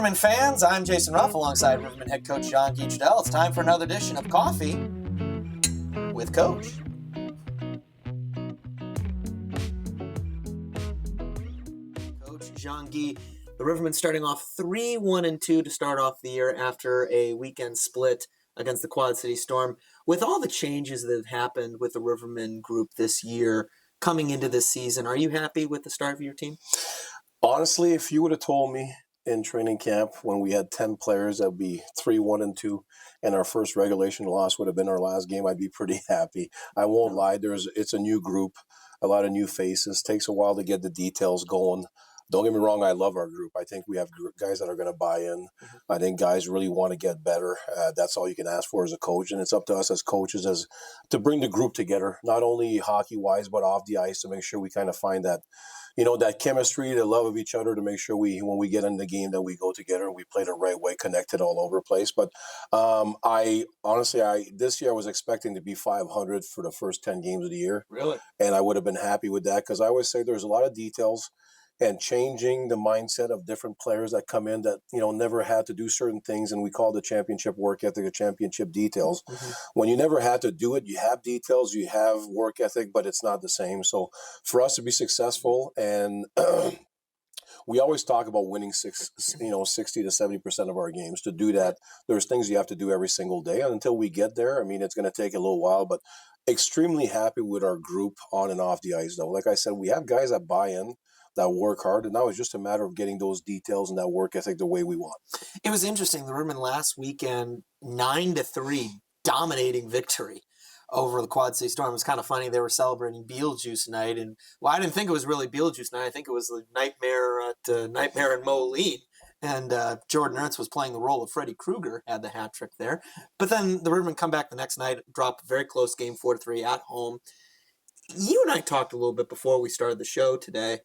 Rivermen fans, I'm Jason Ruff alongside Rivermen head coach Jean-Guy Trudel. It's time for another edition of Coffee with Coach. Coach Jean-Guy, the Rivermen starting off 3-1-2 to start off the year after a weekend split against the Quad City Storm. With all the changes that have happened with the Rivermen group this year coming into this season, are you happy with the start of your team? Honestly, if you would have told me in training camp when we had 10 players that would be 3-1-2 and our first regulation loss would have been our last game, I'd be pretty happy. I won't lie. It's a new group, a lot of new faces. Takes a while to get the details going. Don't get me wrong, I love our group. I think we have guys that are going to buy in. I think guys really want to get better. That's all you can ask for as a coach, and it's up to us as coaches as to bring the group together, not only hockey-wise but off the ice, to make sure we kind of find that, that chemistry, the love of each other, to make sure when we get in the game that we go together and we play the right way, connected all over the place. But this year I was expecting to be 500 for the first 10 games of the year. Really? And I would have been happy with that because I always say there's a lot of details and changing the mindset of different players that come in that, never had to do certain things. And we call the championship work ethic, the championship details. When you never had to do it, you have details, you have work ethic, but it's not the same. So for us to be successful, and we always talk about winning 60 to 70% of our games. To do that, there's things you have to do every single day. And until we get there, it's going to take a little while, but extremely happy with our group on and off the ice, though. Like I said, we have guys that buy in, that work hard, and now it's just a matter of getting those details and that work ethic the way we want. It was interesting. The Rivermen last weekend, 9-3, dominating victory over the Quad City Storm. It was kind of funny. They were celebrating Beetlejuice night, and I didn't think it was really Beetlejuice night. I think it was the Nightmare in Moline, and Jordan Ernst was playing the role of Freddy Krueger, had the hat trick there. But then the Rivermen come back the next night, drop a very close game, 4-3 at home. You and I talked a little bit before we started the show today,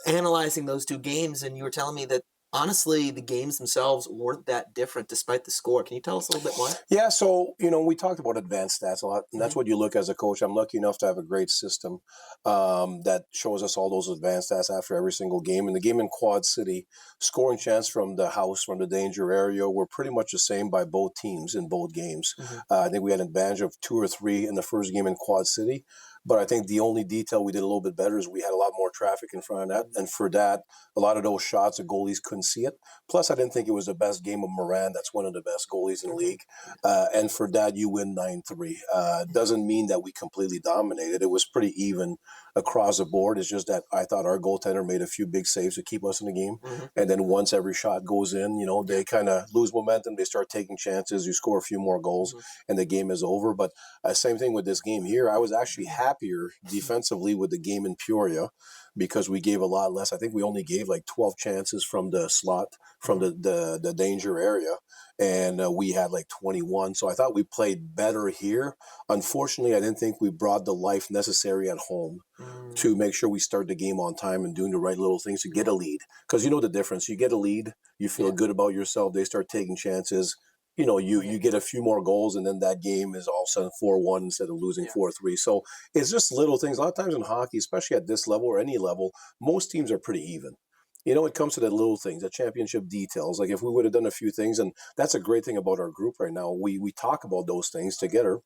analyzing those two games, and you were telling me that honestly the games themselves weren't that different despite the score. Can you tell us a little bit more? Yeah, so we talked about advanced stats a lot, and that's what you look as a coach. I'm lucky enough to have a great system that shows us all those advanced stats after every single game. And the game in Quad City, scoring chance from the house, from the danger area, were pretty much the same by both teams in both games. I think we had an advantage of 2 or 3 in the first game in Quad City. But I think the only detail we did a little bit better is we had a lot more traffic in front of that. And for that, a lot of those shots, the goalies couldn't see it. Plus, I didn't think it was the best game of Moran. That's one of the best goalies in the league. And for that, you win 9-3. Doesn't mean that we completely dominated. It was pretty even across the board. It's just that I thought our goaltender made a few big saves to keep us in the game. And then once every shot goes in, they kind of lose momentum. They start taking chances. You score a few more goals, and the game is over. But same thing with this game here. I was actually happier defensively with the game in Peoria because we gave a lot less. I think we only gave like 12 chances from the slot, from the danger area, and we had like 21. So I thought we played better here. Unfortunately, I didn't think we brought the life necessary at home to make sure we start the game on time and doing the right little things to get a lead. Because you know the difference. You get a lead, you feel good about yourself. They start taking chances. You get a few more goals, and then that game is all of a sudden 4-1 instead of losing 4-3. So it's just little things. A lot of times in hockey, especially at this level or any level, most teams are pretty even. It comes to the little things, the championship details. Like if we would have done a few things, and that's a great thing about our group right now. We talk about those things together.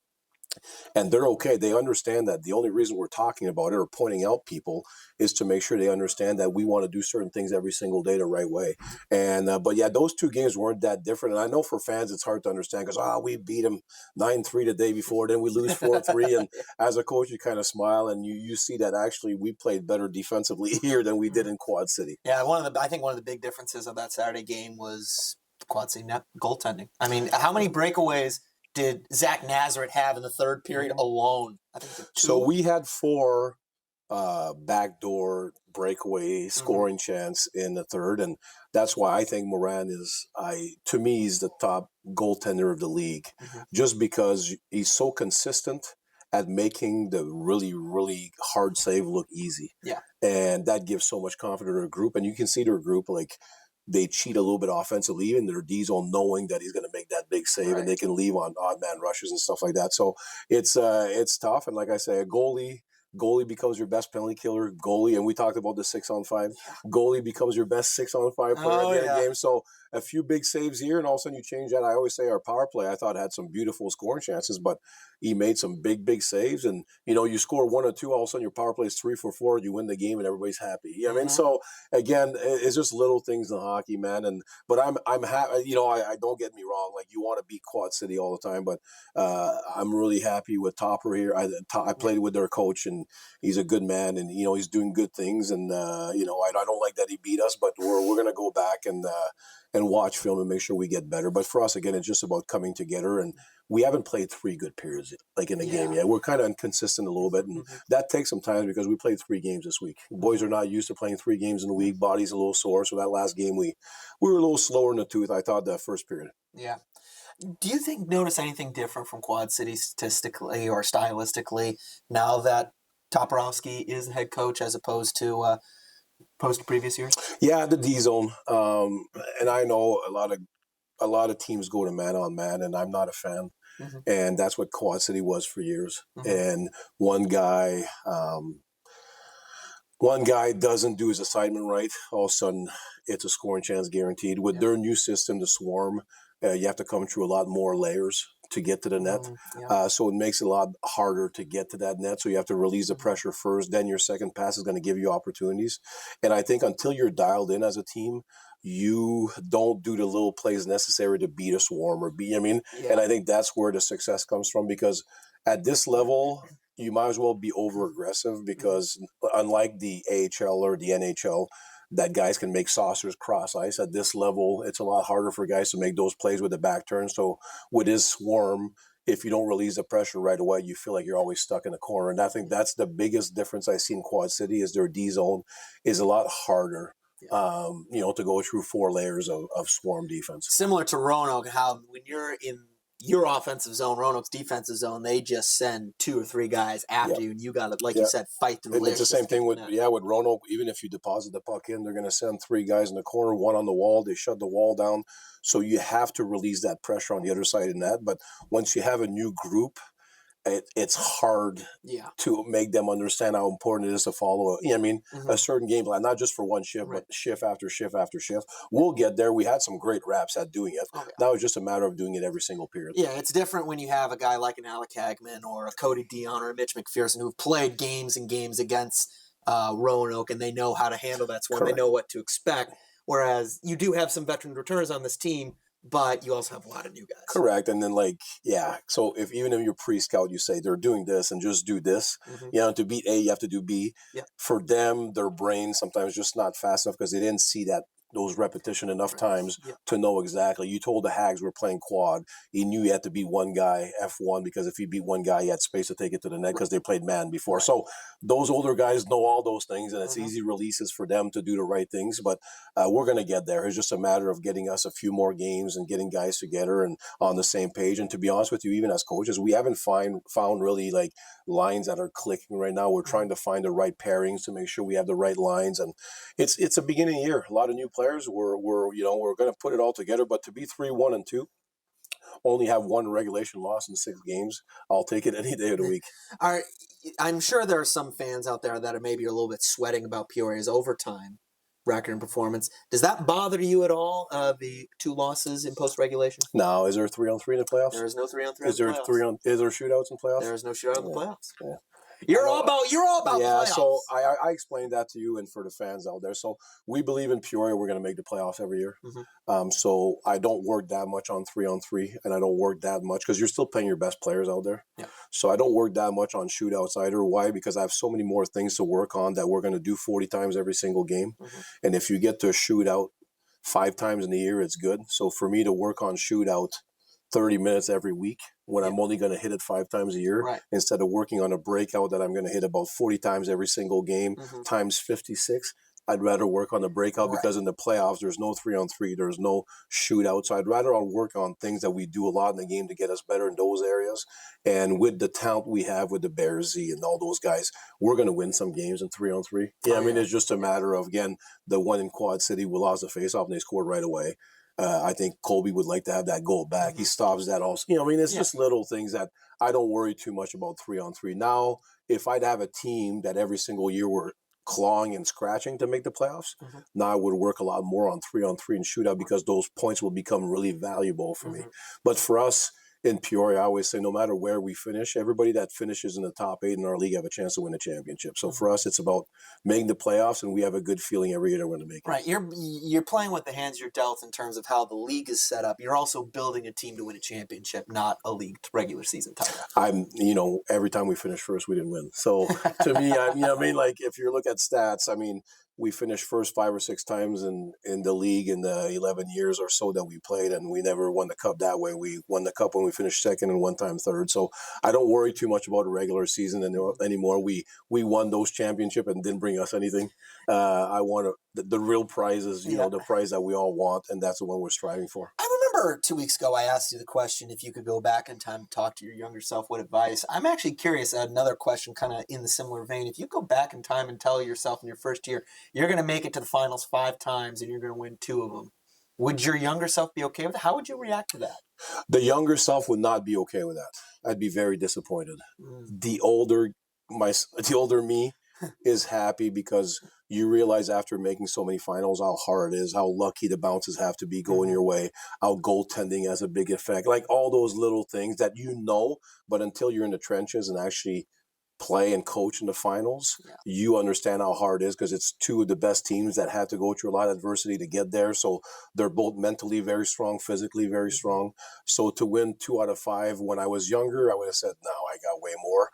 And they're okay. They understand that the only reason we're talking about it or pointing out people is to make sure they understand that we want to do certain things every single day the right way. And but yeah, those two games weren't that different. And I know for fans it's hard to understand because we beat them 9-3 the day before, then we lose 4-3. And as a coach, you kind of smile and you see that actually we played better defensively here than we did in Quad City. Yeah, I think one of the big differences of that Saturday game was Quad City net goaltending. How many breakaways did Zach Nazareth have in the third period alone? I think 2. So we had 4 backdoor breakaway scoring chance in the third, and that's why I think Moran to me, he's the top goaltender of the league, just because he's so consistent at making the really, really hard save look easy. Yeah. And that gives so much confidence to a group, and you can see their group, like, they cheat a little bit offensively, even their D zone, knowing that he's going to make that big save, and they can leave on odd man rushes and stuff like that. So it's tough. And like I say, a goalie becomes your best penalty killer. And we talked about the 6-on-5. Goalie becomes your best 6-on-5 player at the end of the game. So a few big saves here, and all of a sudden you change that. I always say our power play, I thought, had some beautiful scoring chances, but he made some big saves. And, you score 1 or 2, all of a sudden your power play is 3 for 4, you win the game, and everybody's happy. You know what I mean? So, again, it's just little things in hockey, man. But I'm happy, I don't get me wrong. Like, you want to beat Quad City all the time, but I'm really happy with Topper here. I played with their coach, and he's a good man, and, he's doing good things. And, I don't like that he beat us, but we're going to go back and watch film and make sure we get better. But for us, again, it's just about coming together. And we haven't played 3 good periods like in a game yet. We're kind of inconsistent a little bit, and that takes some time because we played 3 games this week. Boys are not used to playing 3 games in a week. Body's a little sore. So that last game, we were a little slower in the tooth, I thought, that first period. Yeah. Do you notice anything different from Quad City statistically or stylistically now that Toporowski is the head coach as opposed to previous years? Yeah, the D zone, and I know a lot of teams go to man on man, and I'm not a fan. And that's what Quad City was for years. And one guy doesn't do his assignment right. All of a sudden, it's a scoring chance guaranteed. With their new system, the Swarm, you have to come through a lot more layers to get to the net. So it makes it a lot harder to get to that net. So you have to release the pressure first. Then your second pass is going to give you opportunities. And I think until you're dialed in as a team, you don't do the little plays necessary to beat a Swarm or and I think that's where the success comes from, because at this level, you might as well be over aggressive, because unlike the AHL or the NHL, that guys can make saucers cross ice. At this level, it's a lot harder for guys to make those plays with the back turn. So with his Swarm, if you don't release the pressure right away, you feel like you're always stuck in the corner. And I think that's the biggest difference I see in Quad City, is their D zone is a lot harder. To go through 4 layers of Swarm defense. Similar to Roanoke, how when you're in your offensive zone, Roanoke's defensive zone, they just send 2 or 3 guys after you, and you got to, like you said, fight through. It's the same thing with Roanoke. Even if you deposit the puck in, they're going to send 3 guys in the corner, 1 on the wall. They shut the wall down, so you have to release that pressure on the other side of that. But once you have a new group, it's hard to make them understand how important it is to follow a certain game plan, not just for one shift, but shift after shift after shift. We'll get there. We had some great reps at doing it. Now it's just a matter of doing it every single period. Yeah, it's different when you have a guy like an Alec Hagman or a Cody Dion or a Mitch McPherson who've played games and games against Roanoke, and they know how to handle that Swarm. They know what to expect. Whereas you do have some veteran returners on this team, but you also have a lot of new guys. Correct. And then, so even if you're pre-scout, you say they're doing this and just do this. To beat A, you have to do B. For them, their brain sometimes just not fast enough because they didn't see those repetition enough times to know exactly. You told the Hags we're playing quad. He knew he had to beat one guy, F1, because if he beat one guy, he had space to take it to the net because they played man before. So those older guys know all those things, and it's easy releases for them to do the right things. But we're going to get there. It's just a matter of getting us a few more games and getting guys together and on the same page. And to be honest with you, even as coaches, we haven't found really lines that are clicking right now. We're trying to find the right pairings to make sure we have the right lines. And it's a beginning of the year. A lot of new players. We're going to put it all together. But to be 3-1-2, only have 1 regulation loss in 6 games, I'll take it any day of the week. All right, I'm sure there are some fans out there that are maybe a little bit sweating about Peoria's overtime record and performance. Does that bother you at all? The 2 losses in post-regulation? No. Is there 3-on-3 in the playoffs? There is no 3-on-3. Is there Is there shootouts in playoffs? There is no shootout in the playoffs. Yeah. You're all about playoffs. So I explained that to you and for the fans out there. So we believe in Peoria. We're going to make the playoffs every year. So I don't work that much on 3-on-3, and I don't work that much because you're still playing your best players out there. So I don't work that much on shootouts either. Why? Because I have so many more things to work on that we're going to do 40 times every single game. And if you get to a shootout 5 times in a year, it's good. So for me to work on shootout 30 minutes every week when I'm only going to hit it 5 times a year instead of working on a breakout that I'm going to hit about 40 times every single game times 56. I'd rather work on the breakout because in the playoffs, there's no 3-on-3, there's no shootout. So I'd rather work on things that we do a lot in the game to get us better in those areas. And with the talent we have with the Bears Z and all those guys, we're going to win some games in 3-on-3. It's just a matter of, again, the one in Quad City, we lost the faceoff and they scored right away. I think Colby would like to have that goal back. He stops that also. It's just little things that I don't worry too much about 3-on-3. Now, if I'd have a team that every single year we're clawing and scratching to make the playoffs. Now I would work a lot more on 3-on-3 and shootout because those points will become really valuable for me. But for us in Peoria, I always say no matter where we finish, everybody that finishes in the top 8 in our league have a chance to win a championship. So for us, it's about making the playoffs, and we have a good feeling every year that we're going to make it. Right, you're playing with the hands you're dealt in terms of how the league is set up. You're also building a team to win a championship, not a league regular season title. Every time we finished first, we didn't win. So to me, like if you look at stats, we finished first 5 or 6 times in the league in the 11 years or so that we played, and we never won the cup that way. We won the cup when we finished second and one time third. So I don't worry too much about a regular season anymore. We won those championships and didn't bring us anything. I want the real prizes, the prize that we all want, and that's the one we're striving for. I remember 2 weeks ago I asked you the question if you could go back in time to talk to your younger self, what advice? I'm actually curious, another question kind of in the similar vein. If you go back in time and tell yourself in your first year, you're going to make it to the finals 5 times and you're going to win 2 of them, would your younger self be okay with it? How would you react to that? The younger self would not be okay with that. I'd be very disappointed. The older me is happy because you realize after making so many finals how hard it is, how lucky the bounces have to be going your way, how goaltending has a big effect, like all those little things that but until you're in the trenches and actually play and coach in the finals, you understand how hard it is because it's 2 of the best teams that had to go through a lot of adversity to get there. So they're both mentally very strong, physically very strong. So to win 2 out of 5 when I was younger, I would have said, no, I got way more.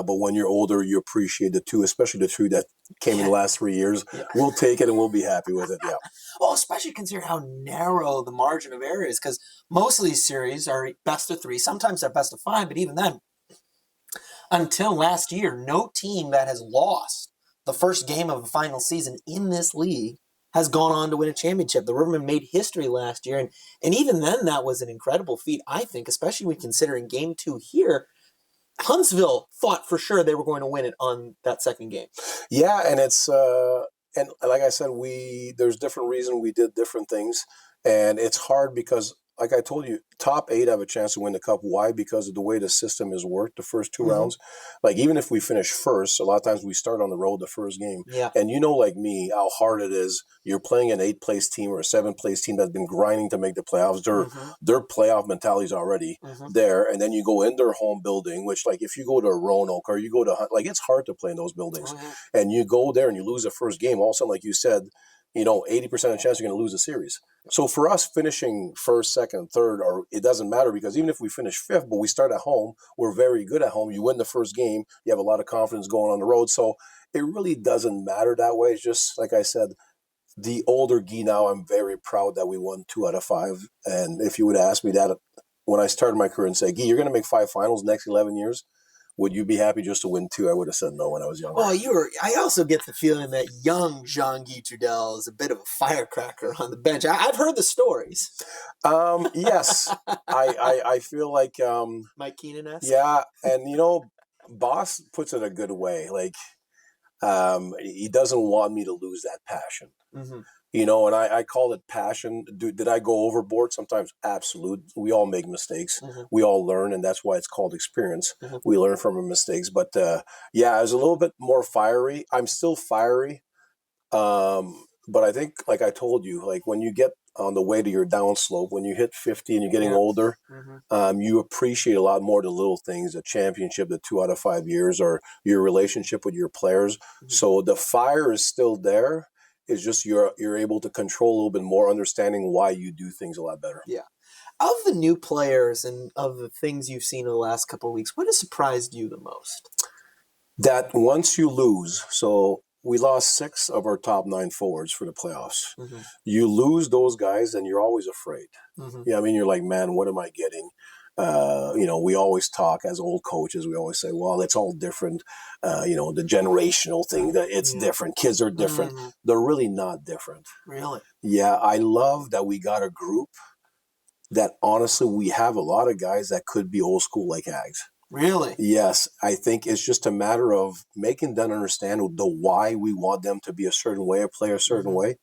But when you're older, you appreciate the 2, especially the 2 that came in the last 3 years. We'll take it and we'll be happy with it. Yeah. Well, especially consider how narrow the margin of error is, because most of these series are best of 3. Sometimes they're best of 5, but even then, until last year, no team that has lost the first game of a final season in this league has gone on to win a championship. The Rivermen made history last year, and even then that was an incredible feat, I think, especially when considering Game 2 here. Huntsville thought for sure they were going to win it on that second game. Yeah, and it's and like I said, there's different reasons we did different things, and it's hard because, like I told you, top 8 have a chance to win the cup. Why? Because of the way the system is worked the first 2 rounds. Like, even if we finish first, a lot of times we start on the road the first game. Yeah. And like me, how hard it is. You're playing an 8th-place team or a 7th-place team that's been grinding to make the playoffs. Their playoff mentality is already there. And then you go in their home building, which, like, if you go to Roanoke or you go to, like, it's hard to play in those buildings. And you go there and you lose the first game. All of a sudden, like you said, 80% of the chance you're going to lose a series. So for us, finishing first, second, third, or it doesn't matter, because even if we finish 5th, but we start at home, we're very good at home. You win the first game, you have a lot of confidence going on the road. So it really doesn't matter that way. It's just, like I said, the older Guy now, I'm very proud that we won 2 out of 5. And if you would ask me that when I started my career and say, Guy, you're going to make 5 finals next 11 years, would you be happy just to win 2? I would have said no when I was younger. Well, I also get the feeling that young Jean-Guy Trudel is a bit of a firecracker on the bench. I've heard the stories. Yes. I feel like Mike Keenan-esque? Yeah, and Boss puts it a good way. Like, he doesn't want me to lose that passion. And I call it passion. Did I go overboard? Sometimes, absolute. We all make mistakes. We all learn, and that's why it's called experience. We learn from our mistakes. But I was a little bit more fiery. I'm still fiery. But I think, like I told you, like when you get on the way to your downslope, when you hit 50 and you're getting older, you appreciate a lot more the little things, the championship, the 2 out of 5 years, or your relationship with your players. So the fire is still there. It's just you're able to control a little bit more, understanding why you do things a lot better. Yeah. Of the new players and of the things you've seen in the last couple of weeks, what has surprised you the most? That once you lose, so we lost 6 of our top 9 forwards for the playoffs. You lose those guys and you're always afraid. You're like, man, what am I getting? We always talk as old coaches. We always say, well, it's all different. The generational thing, that it's different. Kids are different. They're really not different. Really? Yeah, I love that we got a group that, honestly, we have a lot of guys that could be old school like Ags. Really? Yes, I think it's just a matter of making them understand the why we want them to be a certain way or play a certain way.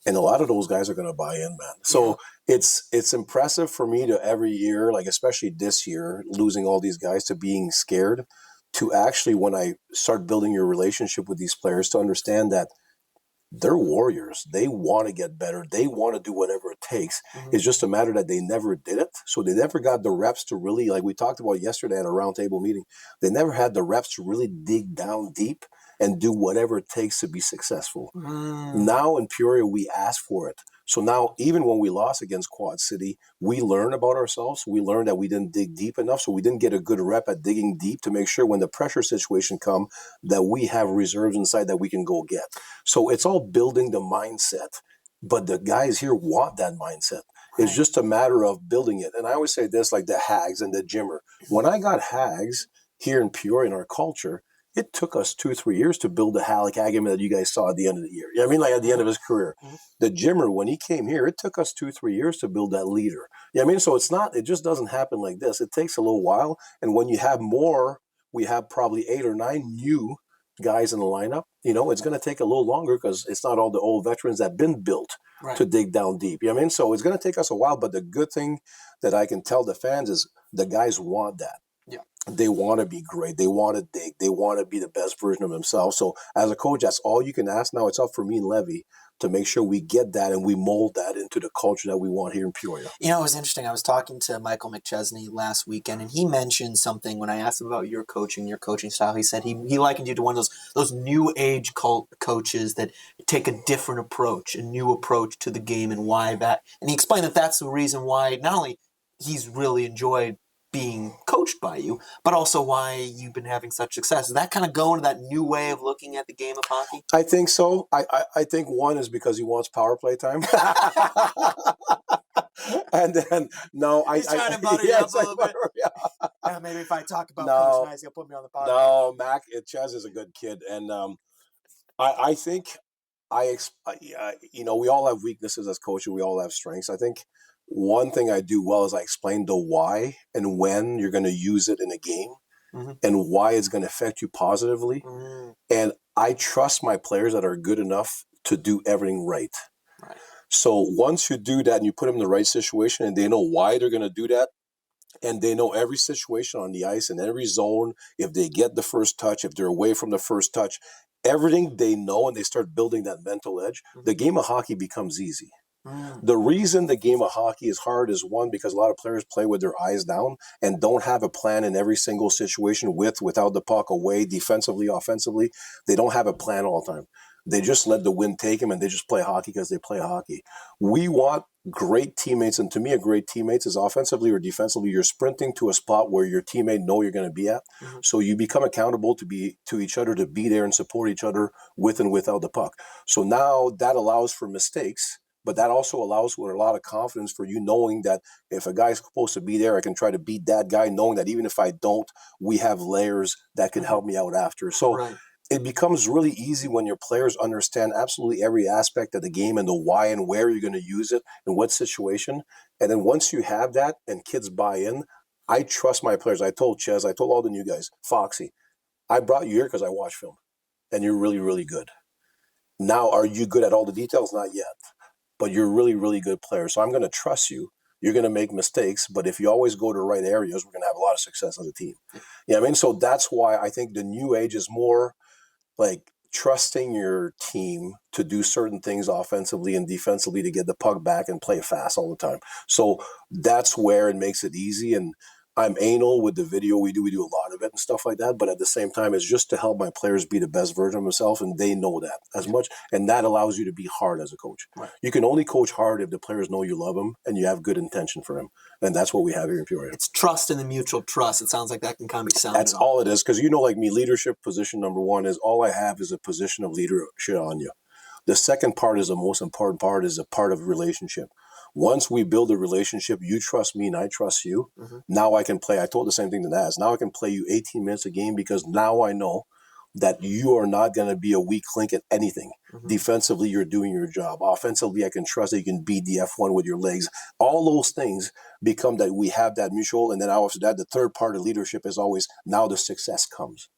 And a lot of those guys are going to buy in, man. So it's impressive for me to every year, like especially this year, losing all these guys, to being scared. to actually, when I start building your relationship with these players, to understand that they're warriors. They want to get better. They want to do whatever it takes. It's just a matter that they never did it. So they never got the reps to really, like we talked about yesterday at a roundtable meeting, they never had the reps to really dig down deep and do whatever it takes to be successful. Now in Peoria, we ask for it. So now, even when we lost against Quad City, we learn about ourselves. We learned that we didn't dig deep enough, so we didn't get a good rep at digging deep to make sure when the pressure situation come that we have reserves inside that we can go get. So it's all building the mindset, but the guys here want that mindset. It's just a matter of building it. And I always say this, like the Hags and the Jimmer. When I got Hags here in Peoria in our culture, it took us 2-3 years to build the Halleck Agam that you guys saw at the end of the year. You know what I mean? Like at the end of his career. The Jimmer, when he came here, it took us 2-3 years to build that leader. You know what I mean? So it just doesn't happen like this. It takes a little while. And when you have more, we have probably 8 or 9 new guys in the lineup. It's going to take a little longer because it's not all the old veterans that have been built to dig down deep. You know what I mean? So it's going to take us a while. But the good thing that I can tell the fans is the guys want that. They want to be great. They want to dig. They want to be the best version of themselves. So as a coach, that's all you can ask. Now it's up for me and Levy to make sure we get that and we mold that into the culture that we want here in Peoria. It was interesting. I was talking to Michael McChesney last weekend, and he mentioned something when I asked him about your coaching style. He said he likened you to one of those new age coaches that take a different approach, a new approach to the game, and why that. And he explained that that's the reason why not only he's really enjoyed being coached by you, but also why you've been having such success. Does that kind of go into that new way of looking at the game of hockey? I think so. I think one is because he wants power play time. And then, no, He's trying to butter you up a little bit. Maybe if I talk about Coach Nice, he'll put me on the podcast. No, Mac, Chaz is a good kid. And I think, we all have weaknesses as coaches. We all have strengths. I think one thing I do well is I explain the why and when you're going to use it in a game and why it's going to affect you positively. And I trust my players that are good enough to do everything right. So once you do that and you put them in the right situation and they know why they're going to do that, and they know every situation on the ice and every zone, if they get the first touch, if they're away from the first touch, everything they know, and they start building that mental edge, the game of hockey becomes easy. The reason the game of hockey is hard is one, because a lot of players play with their eyes down and don't have a plan in every single situation without the puck away, defensively, offensively. They don't have a plan all the time. They just let the wind take them and they just play hockey because they play hockey. We want great teammates, and to me, a great teammate is offensively or defensively. You're sprinting to a spot where your teammate know you're going to be at, so you become accountable to each other, to be there and support each other with and without the puck. So now that allows for mistakes. But that also allows with a lot of confidence for you knowing that if a guy's supposed to be there, I can try to beat that guy, knowing that even if I don't, we have layers that can help me out after. So it becomes really easy when your players understand absolutely every aspect of the game and the why and where you're going to use it and what situation. And then once you have that and kids buy in, I trust my players. I told Ches, I told all the new guys, Foxy, I brought you here because I watch film and you're really, really good. Now, are you good at all the details? Not yet. But you're a really, really good player. So I'm going to trust you. You're going to make mistakes, but if you always go to the right areas, we're going to have a lot of success as a team. You know what I mean? So that's why I think the new age is more like trusting your team to do certain things offensively and defensively to get the puck back and play fast all the time. So that's where it makes it easy. And I'm anal with the video we do. We do a lot of it and stuff like that. But at the same time, it's just to help my players be the best version of themselves, and they know that as much. And that allows you to be hard as a coach. You can only coach hard if the players know you love them and you have good intention for them. And that's what we have here in Peoria. It's trust and the mutual trust. It sounds like that can kind of be sounded. That's all it is. Because like me, leadership position number one is all I have is a position of leadership on you. The second part is the most important part, is a part of relationship. Once we build a relationship, you trust me and I trust you. Now I can play. I told the same thing to Naz. Now I can play you 18 minutes a game because now I know that you are not going to be a weak link at anything. Defensively, you're doing your job. Offensively, I can trust that you can beat the F1 with your legs. All those things become that we have that mutual. And then after that, the third part of leadership is always now the success comes.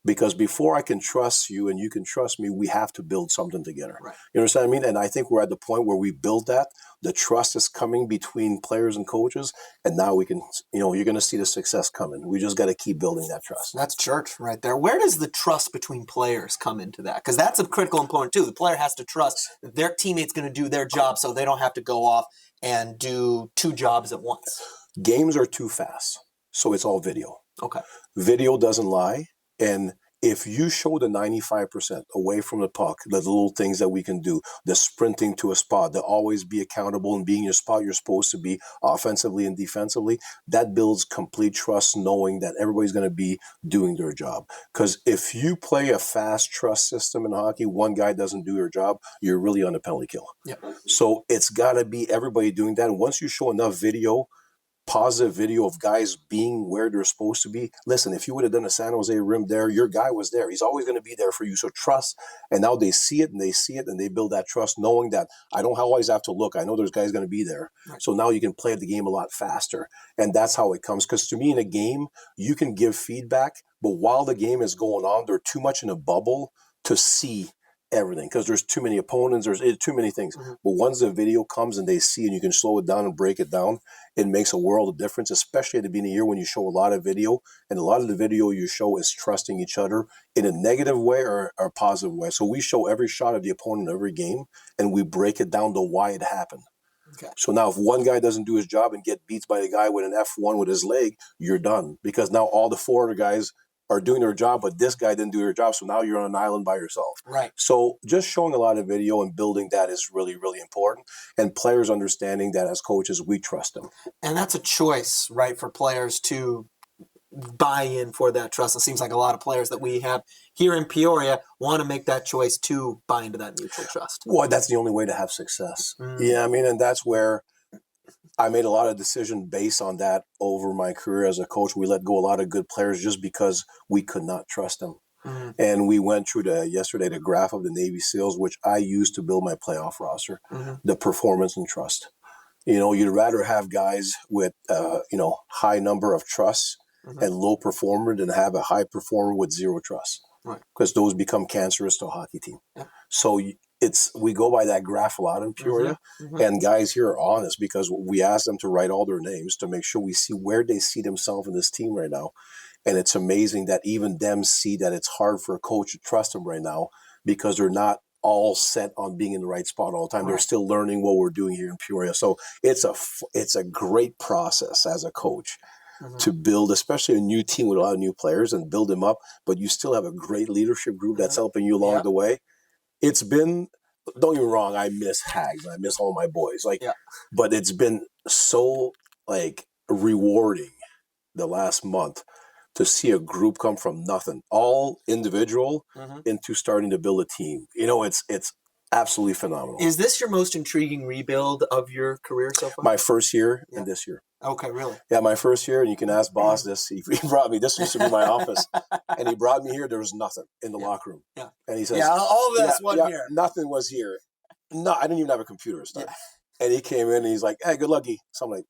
Because before I can trust you and you can trust me, we have to build something together. Right. You understand what I mean? And I think we're at the point where we build that. The trust is coming between players and coaches. And now we can, you're going to see the success coming. We just got to keep building that trust. That's church right there. Where does the trust between players come into that? Because that's a critical component too. The player has to trust that their teammate's going to do their job so they don't have to go off and do 2 jobs at once. Games are too fast. So it's all video. Okay. Video doesn't lie. And if you show the 95% away from the puck, the little things that we can do, the sprinting to a spot, the always be accountable and being your spot you're supposed to be offensively and defensively, that builds complete trust knowing that everybody's going to be doing their job. Because if you play a fast trust system in hockey, one guy doesn't do your job, you're really on a penalty kill. Yep. So it's got to be everybody doing that. And once you show enough video, positive video of guys being where they're supposed to be. Listen, if you would have done a San Jose rim there, your guy was there. He's always going to be there for you. So trust. And now they see it and they build that trust knowing that I don't always have to look. I know there's guys going to be there. Right. So now you can play the game a lot faster. And that's how it comes. Because to me in a game, you can give feedback, but while the game is going on, they're too much in a bubble to see everything because there's too many opponents, there's too many things. Mm-hmm. But once the video comes and they see and you can slow it down and break it down, it makes a world of difference, especially at the beginning of the year when you show a lot of video. And a lot of the video you show is trusting each other in a negative way or a positive way. So we show every shot of the opponent every game and we break it down to why it happened. Okay. So now if one guy doesn't do his job and get beat by the guy with an F1 with his leg, you're done. Because now all the 4 other guys are doing their job, but this guy didn't do their job, so now you're on an island by yourself. Right. So just showing a lot of video and building that is really, really important. And players understanding that as coaches, we trust them. And that's a choice, right, for players to buy in for that trust. It seems like a lot of players that we have here in Peoria want to make that choice to buy into that mutual trust. Well, that's the only way to have success. Yeah, I mean, and that's where I made a lot of decisions based on that over my career as a coach. We let go a lot of good players just because we could not trust them. Mm-hmm. And we went through yesterday the graph of the Navy SEALs, which I used to build my playoff roster, the performance and trust. You'd rather have guys with, high number of trusts and low performer than have a high performer with 0 trust. Right. Because those become cancerous to a hockey team. Yep. So we go by that graph a lot in Peoria, and guys here are honest because we ask them to write all their names to make sure we see where they see themselves in this team right now. And it's amazing that even them see that it's hard for a coach to trust them right now because they're not all set on being in the right spot all the time. Right. They're still learning what we're doing here in Peoria. So it's a great process as a coach. To build, especially a new team with a lot of new players and build them up, but you still have a great leadership group that's helping you along the way. It's been, don't get me wrong, I miss Hags, I miss all my boys, but it's been so rewarding the last month to see a group come from nothing, all individual, into starting to build a team. It's absolutely phenomenal. Is this your most intriguing rebuild of your career so far? My first year and this year. Okay, really? Yeah, my first year, and you can ask Boss this. He brought me, this used to be my office, and he brought me here. There was nothing in the locker room. Yeah. And he says, all of this wasn't here. Nothing was here. No, I didn't even have a computer or stuff. Yeah. And he came in and he's like, hey, good lucky. So I'm like,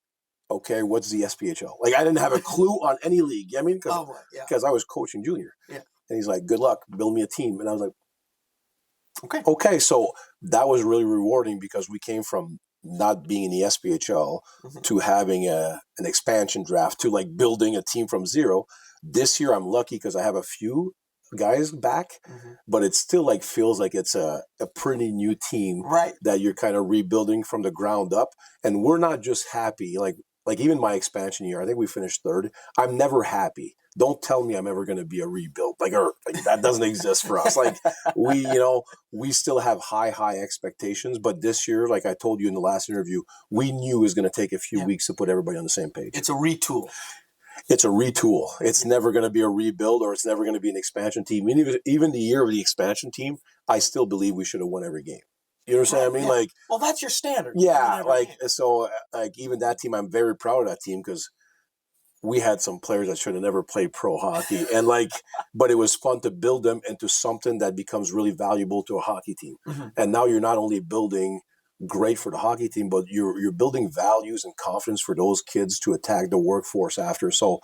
okay, what's the SPHL? I didn't have a clue on any league. I mean, because I was coaching junior. Yeah. And he's like, good luck, build me a team. And I was like, okay. So that was really rewarding because we came from not being in the SPHL to having an expansion draft to building a team from 0. This year I'm lucky because I have a few guys back, but it still feels like it's a pretty new team that you're kind of rebuilding from the ground up. And we're not just happy, even my expansion year, I think we finished 3rd. I'm never happy. Don't tell me I'm ever going to be a rebuild. That doesn't exist for us. We still have high expectations. But this year, like I told you in the last interview, we knew it was going to take a few weeks to put everybody on the same page. It's a retool. It's a retool. It's never going to be a rebuild or it's never going to be an expansion team. Even the year of the expansion team, I still believe we should have won every game. You understand what I mean? Yeah. Well, that's your standard. Yeah. Even that team, I'm very proud of that team because we had some players that should have never played pro hockey. And but it was fun to build them into something that becomes really valuable to a hockey team. And now you're not only building great for the hockey team, but you're building values and confidence for those kids to attack the workforce after. So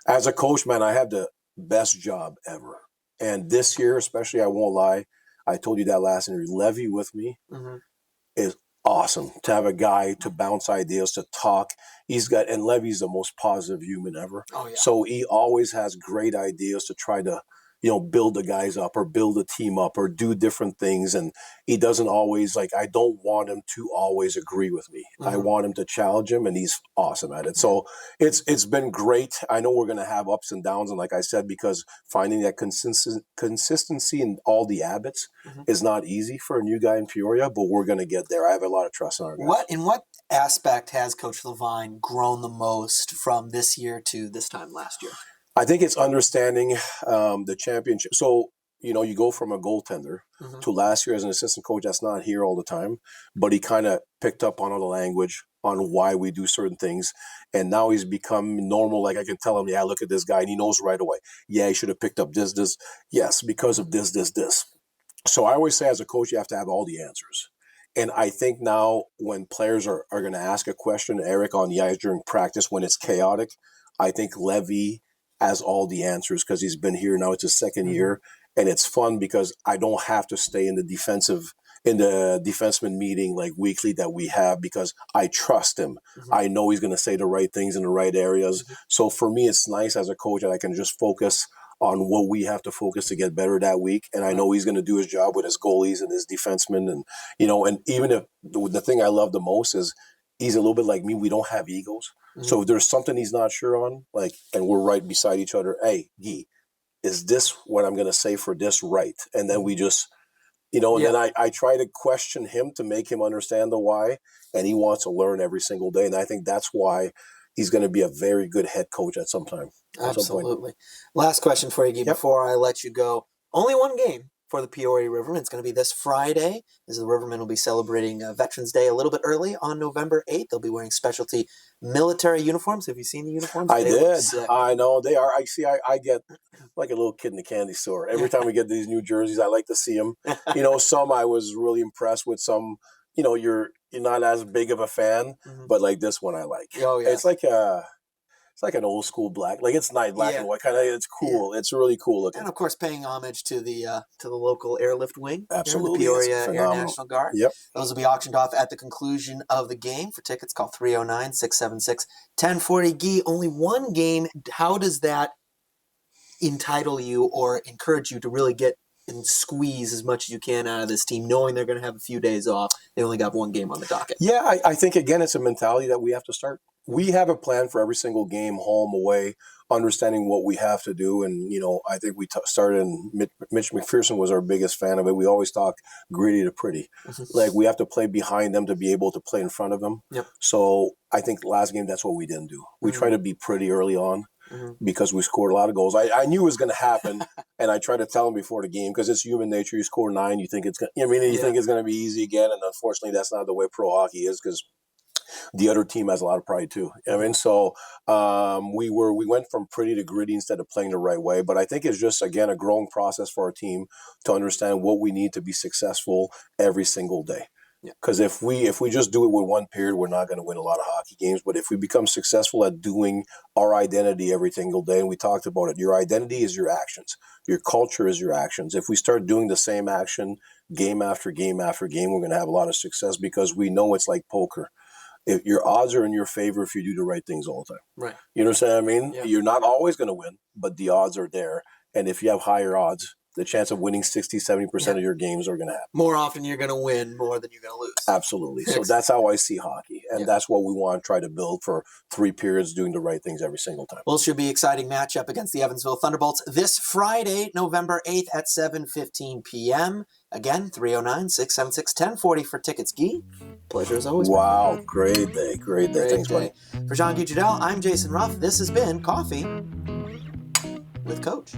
as a coach, man, I had the best job ever. And this year, especially, I won't lie, I told you that last interview, Levy with me is awesome. To have a guy to bounce ideas, to talk. And Levy's the most positive human ever. Oh, yeah. So he always has great ideas to try to, build the guys up or build a team up or do different things. And he doesn't always, I don't want him to always agree with me. I want him to challenge him, and he's awesome at it. So it's been great. I know we're going to have ups and downs. And like I said, because finding that consistency in all the habits is not easy for a new guy in Peoria, but we're going to get there. I have a lot of trust in our guys. In what aspect has Coach Levine grown the most from this year to this time last year? I think it's understanding the championship. So, you go from a goaltender to last year as an assistant coach that's not here all the time, but he kind of picked up on all the language, on why we do certain things. And now he's become normal. Like I can tell him, yeah, look at this guy. And he knows right away. Yeah, he should have picked up this. Yes, because of this. So I always say as a coach, you have to have all the answers. And I think now when players are going to ask a question, Eric, on the ice during practice, when it's chaotic, I think Levy has all the answers because he's been here now. It's his second year. And it's fun because I don't have to stay in the defenseman meeting weekly that we have because I trust him. I know he's going to say the right things in the right areas. So for me, it's nice as a coach that I can just focus on what we have to focus to get better that week. And I know he's going to do his job with his goalies and his defensemen. And, and even if the thing I love the most is he's a little bit like me. We don't have egos. So if there's something he's not sure on, and we're right beside each other, hey, Guy, is this what I'm going to say for this right? And then we just, and then I try to question him to make him understand the why. And he wants to learn every single day. And I think that's why he's going to be a very good head coach at some time. Absolutely. Last question for you, Guy, before I let you go. Only one game for the Peoria Rivermen. It's going to be this Friday, as the Rivermen will be celebrating Veterans Day a little bit early on November 8th. They'll be wearing specialty military uniforms. Have you seen the uniforms? I did. I know. They are. I get like a little kid in the candy store. Every time we get these new jerseys, I like to see them. Some I was really impressed with. Some, you're not as big of a fan, but this one I like. Oh, yeah. It's like an old school black, it's nice black and white kind of. It's cool. Yeah. It's really cool looking. And of course, paying homage to the local airlift wing, absolutely, the Peoria Air National Guard. Yep. Those will be auctioned off at the conclusion of the game. For tickets, call 309-676-1040. Guy, only one game. How does that entitle you or encourage you to really get and squeeze as much as you can out of this team, knowing they're going to have a few days off? They only got one game on the docket. Yeah, I think, again, it's a mentality that we have to start. We have a plan for every single game, home, away, understanding what we have to do. And, I think we started, and Mitch McPherson was our biggest fan of it. We always talk gritty to pretty. We have to play behind them to be able to play in front of them. Yep. So I think last game, that's what we didn't do. We tried to be pretty early on. Because we scored a lot of goals. I knew it was going to happen, and I tried to tell him before the game because it's human nature. You score 9, you think it's going. You think it's going to be easy again, and unfortunately, that's not the way pro hockey is because the other team has a lot of pride too. So we went from pretty to gritty instead of playing the right way. But I think it's just, again, a growing process for our team to understand what we need to be successful every single day. Because if we just do it with one period, we're not going to win a lot of hockey games. But if we become successful at doing our identity every single day, and we talked about it, your identity is your actions. Your culture is your actions. If we start doing the same action game after game after game, we're going to have a lot of success because we know it's like poker. If your odds are in your favor if you do the right things all the time. Right. You understand what I mean? Yeah. You're not always going to win, but the odds are there. And if you have higher odds, the chance of winning 60, 70% of your games are going to happen. More often you're going to win more than you're going to lose. Absolutely. So that's how I see hockey. And that's what we want to try to build for 3 periods, doing the right things every single time. Well, it should be an exciting matchup against the Evansville Thunderbolts this Friday, November 8th at 7:15 p.m. Again, 309-676-1040 for tickets. Guy, pleasure as always. Wow. Great day. Great day. Thanks, buddy. For Jean-Guy Trudel, I'm Jason Ruff. This has been Coffee with Coach.